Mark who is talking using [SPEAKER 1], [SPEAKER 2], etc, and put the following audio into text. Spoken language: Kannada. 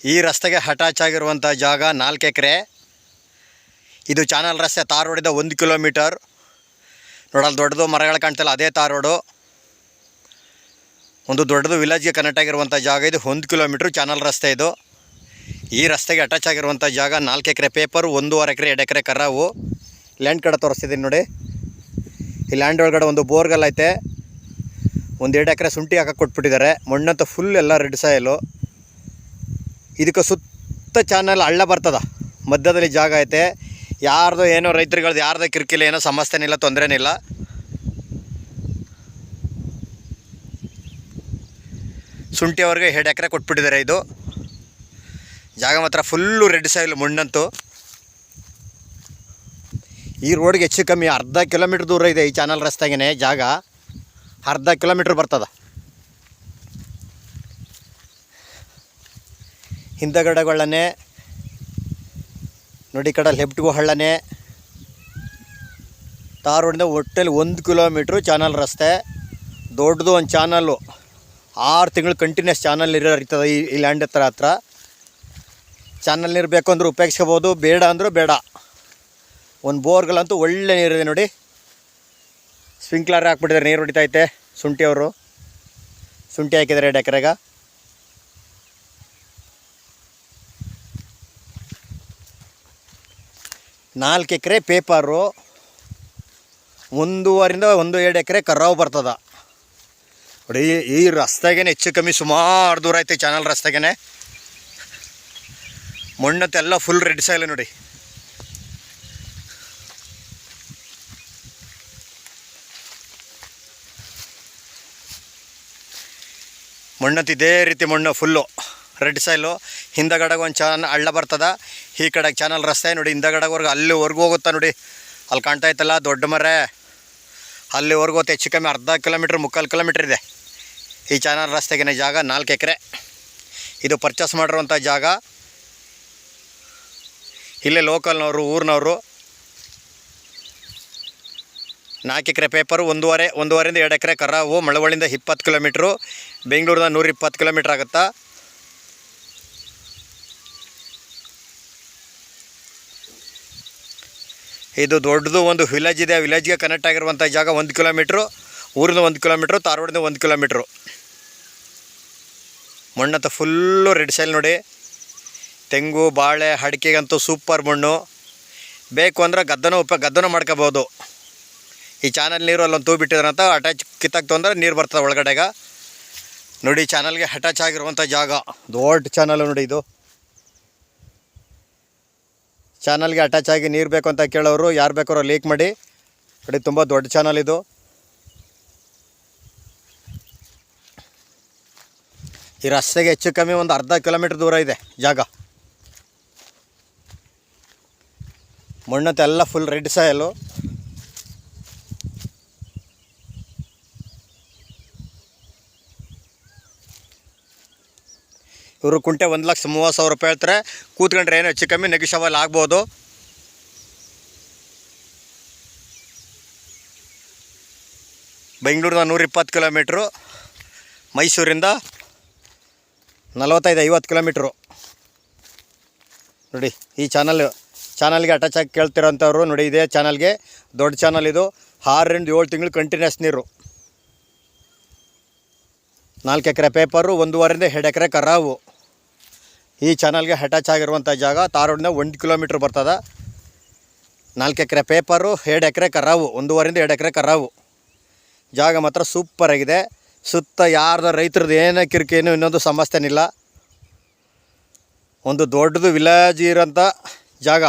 [SPEAKER 1] ಈ ರಸ್ತೆಗೆ ಅಟ್ಯಾಚ್ ಆಗಿರುವಂಥ ಜಾಗ 4 ಎಕರೆ. ಇದು ಚಾನಲ್ ರಸ್ತೆ, ತಾರ್ ರೋಡಿಂದ 1 ಕಿಲೋಮೀಟರ್. ನೋಡಲ್ಲಿ ದೊಡ್ಡದು ಮರಗಳು ಕಾಣ್ತಲ್ಲ, ಅದೇ ತಾರ್ ರೋಡು. ಒಂದು ದೊಡ್ಡದು ವಿಲೇಜ್ಗೆ ಕನೆಕ್ಟ್ ಆಗಿರುವಂಥ ಜಾಗ ಇದು. 1 ಕಿಲೋಮೀಟ್ರು ಚಾನಲ್ ರಸ್ತೆ ಇದು. ಈ ರಸ್ತೆಗೆ ಅಟ್ಯಾಚ್ ಆಗಿರುವಂಥ ಜಾಗ 4 ಎಕರೆ ಪೇಪರು, 1.5 ಎಕರೆ 2 ಎಕರೆ ಕರಾವು. ಲ್ಯಾಂಡ್ ಕಡೆ ತೋರಿಸ್ತಿದ್ದೀನಿ ನೋಡಿ. ಈ ಲ್ಯಾಂಡ್ ಒಳಗಡೆ ಒಂದು ಬೋರ್ಗಲ್ ಐತೆ, ಒಂದು 2 ಎಕರೆ ಶುಂಠಿ ಹಾಕಕ್ಕೆ ಕೊಟ್ಬಿಟ್ಟಿದ್ದಾರೆ. ಮಣ್ಣಂತ ಫುಲ್ ಎಲ್ಲ ರೆಡ್ ಸಾಯಲು. ಇದಕ್ಕೆ ಸುತ್ತ ಚಾನಲ್ ಹಳ್ಳ ಬರ್ತದ, ಮಧ್ಯದಲ್ಲಿ ಜಾಗ ಐತೆ. ಯಾರ್ದು ಏನೋ ರೈತರುಗಳ್ದು ಯಾರ್ದು ಕಿರಿಕಿಲ್ಲ, ಏನೋ ಸಮಸ್ಯೆನಿಲ್ಲ, ತೊಂದರೆನಿಲ್ಲ. ಶುಂಠಿ ಅವ್ರಿಗೆ 2 ಎಕರೆ ಕೊಟ್ಬಿಟ್ಟಿದ್ದಾರೆ. ಇದು ಜಾಗ ಮಾತ್ರ ಫುಲ್ಲು ರೆಡ್ ಸಾಯಿಲ್, ಮಣ್ಣಂತೂ. ಈ ರೋಡ್ಗೆ ಹೆಚ್ಚು ಕಮ್ಮಿ ಅರ್ಧ ಕಿಲೋಮೀಟ್ರ್ ದೂರ ಇದೆ. ಈ ಚಾನಲ್ ರಸ್ತೆಗೇ ಜಾಗ ಅರ್ಧ ಕಿಲೋಮೀಟ್ರ್ ಬರ್ತದ. ಹಿಂದಗಡೆಗಳನ್ನೇ ನೋಡಿ, ಕಡೆ ಲೆಫ್ಟ್ಗೂ ಹಳ್ಳನೇ. ತಾರ್ ರೋಡಿಂದ ಒಟ್ಟಲ್ಲಿ 1 ಕಿಲೋಮೀಟ್ರು ಚಾನಲ್ ರಸ್ತೆ. ದೊಡ್ಡದು ಒಂದು ಚಾನಲ್ಲು, 6 ತಿಂಗಳು ಕಂಟಿನ್ಯೂಸ್ ಚಾನಲ್ ನೀರು ಹರಿತದೆ ಈ ಲ್ಯಾಂಡ್ ಹತ್ರ. ಚಾನಲ್ ನೀರು ಬೇಕು ಅಂದ್ರೆ ಉಪಯೋಗಿಸ್ಕೋಬೋದು, ಬೇಡ ಅಂದರೂ ಬೇಡ. ಒಂದು ಬೋರ್ಗಳಂತೂ ಒಳ್ಳೆ ನೀರಿದೆ ನೋಡಿ. ಸ್ಪ್ರಿಂಕ್ಲರ್ ಹಾಕ್ಬಿಟ್ಟಿದ್ದಾರೆ, ನೀರು ಹೊಡಿತೈತೆ. ಶುಂಠಿ ಅವರು ಶುಂಠಿ ಹಾಕಿದ್ದಾರೆ 2 ಎಕರೆಗೆ. ನಾಲ್ಕು ಎಕರೆ ಪೇಪರು, 1.5-1.2 ಎಕರೆ ಕರಾವು ಬರ್ತದ ನೋಡಿ. ಈ ರಸ್ತೆಗೇ ಹೆಚ್ಚು ಕಮ್ಮಿ ಸುಮಾರು ದೂರ ಐತೆ ಚಾನಲ್ ರಸ್ತೆಗೇ. ಮಣ್ಣತ್ತೆಲ್ಲ ಫುಲ್ ರೆಡ್ ಸಾಯಿಲ್ ನೋಡಿ. ಮಣ್ಣತ್ತು ಇದೇ ರೀತಿ ಮಣ್ಣು ಫುಲ್ಲು ರೆಡ್ ಸಾಯಿಲು. ಹಿಂದಗಡೆಗೆ ಒಂದು ಹಳ್ಳ ಬರ್ತದ, ಈ ಕಡೆಗೆ ಚಾನಲ್ ರಸ್ತೆ ನೋಡಿ. ಹಿಂದಗಡೆವರೆಗೂ ಅಲ್ಲಿವರೆಗೂ ಹೋಗುತ್ತಾ ನೋಡಿ, ಅಲ್ಲಿ ಕಾಣ್ತಾ ಇತ್ತಲ್ಲ ದೊಡ್ಡ ಮರ, ಅಲ್ಲಿವರೆಗೂ ಹೋಗುತ್ತೆ. ಹೆಚ್ಚು ಕಮ್ಮಿ ಅರ್ಧ ಕಿಲೋಮೀಟ್ರ್ 3/4 ಕಿಲೋಮೀಟ್ರ್ ಇದೆ ಈ ಚಾನಲ್ ರಸ್ತೆಗೇ ಜಾಗ. 4 ಎಕರೆ ಇದು ಪರ್ಚೇಸ್ ಮಾಡಿರುವಂಥ ಜಾಗ. ಇಲ್ಲೇ ಲೋಕಲ್ನವರು, ಊರಿನವರು. 4 ಎಕರೆ ಪೇಪರು, 1.5-1.5-2 ಎಕರೆ ಕರಾವು. ಮಳವಳ್ಳಿಯಿಂದ 20 ಕಿಲೋಮೀಟ್ರು, ಬೆಂಗಳೂರಿಂದ 120 ಕಿಲೋಮೀಟ್ರ್ ಆಗುತ್ತಾ. ಇದು ದೊಡ್ಡದು ಒಂದು ವಿಲೇಜ್ ಇದೆ. ವಿಲೇಜ್ಗೆ ಕನೆಕ್ಟ್ ಆಗಿರುವಂಥ ಜಾಗ 1 ಕಿಲೋಮೀಟ್ರು, ಊರಿಂದ 1 ಕಿಲೋಮೀಟ್ರು, ತಾರ್ ರೋಡಿಂದ 1 ಕಿಲೋಮೀಟ್ರು. ಮಣ್ಣಂತ ಫುಲ್ಲು ರೆಡ್ ಸಾಯಿಲ್ ನೋಡಿ. ತೆಂಗು, ಬಾಳೆ, ಅಡಿಕೆಗಂತೂ ಸೂಪರ್ ಮಣ್ಣು. ಬೇಕು ಅಂದರೆ ಗದ್ದನೂ ಮಾಡ್ಕೋಬೋದು. ಈ ಚಾನಲ್ ನೀರು ಅಲ್ಲೊಂದು ತೂ ಬಿಟ್ಟಿದ್ರಂತ ಅಟ್ಯಾಚ್ ಕಿತ್ತಾಕ್ ತೊಂದರೆ ನೀರು ಬರ್ತದೆ ಒಳಗಡೆಗ ನೋಡಿ. ಚಾನಲ್ಗೆ ಅಟ್ಯಾಚ್ ಆಗಿರುವಂಥ ಜಾಗ ದೊಡ್ಡ ಚಾನಲ್ ನೋಡಿ. ಇದು ಚಾನಲ್ಗೆ ಅಟ್ಯಾಚ್ ಆಗಿ ನೀರು ಬೇಕು ಅಂತ ಕೇಳೋರು ಯಾರು ಬೇಕಾರೋ ಲೀಕ್ ಮಾಡಿ ನೋಡಿ. ತುಂಬ ದೊಡ್ಡ ಚಾನಲ್ ಇದು. ಈ ರಸ್ತೆಗೆ ಹೆಚ್ಚು ಕಮ್ಮಿ ಒಂದು ಅರ್ಧ ಕಿಲೋಮೀಟ್ರ್ ದೂರ ಇದೆ ಜಾಗ. ಮಣ್ಣತ್ತೆಲ್ಲ ಫುಲ್ ರೆಡ್ ಸಾಯಲು. ಇವರು ಕುಂಟೆ 1,30,000 ರೂಪಾಯಿ ಹೇಳ್ತಾರೆ. ಕೂತ್ಕೊಂಡ್ರೆ ಏನು ಹೆಚ್ಚು ಕಮ್ಮಿ ನೆಗಿಷಬಲ್ ಆಗ್ಬೋದು. ಬೆಂಗಳೂರಿಂದ 120 ಕಿಲೋಮೀಟ್ರು, ಮೈಸೂರಿಂದ 45-50 ಕಿಲೋಮೀಟ್ರು ನೋಡಿ. ಈ ಚಾನಲ್ಗೆ ಅಟ್ಯಾಚ್ ಆಗಿ ಕೇಳ್ತಿರೋಂಥವ್ರು ನೋಡಿ. ಇದೇ ಚಾನಲ್ಗೆ ದೊಡ್ಡ ಚಾನಲ್ ಇದು. 6-7 ತಿಂಗಳು ಕಂಟಿನ್ಯೂಸ್ ನೀರು. 4 ಎಕರೆ ಪೇಪರು, 1.5-2 ಎಕರೆ ಕರಾವು. ಈ ಚಾನಲ್ಗೆ ಅಟ್ಯಾಚ್ ಆಗಿರುವಂಥ ಜಾಗ ತಾರ್ ರೋಡಿಂದ 1 ಕಿಲೋಮೀಟ್ರ್ ಬರ್ತದ. 4 ಎಕರೆ ಪೇಪರು, 2 ಎಕರೆ ಕರಾವು, 1.5-2 ಎಕರೆ ಕರಾವು. ಜಾಗ ಮಾತ್ರ ಸೂಪರಾಗಿದೆ. ಸುತ್ತ ಯಾರ್ದು ರೈತರದ್ದು ಏನೋ ಕಿರಿಕೇನು ಇನ್ನೊಂದು ಸಮಸ್ಯೆನಿಲ್ಲ. ಒಂದು ದೊಡ್ಡದು ವಿಲೇಜ್ ಇರೋಂಥ ಜಾಗ.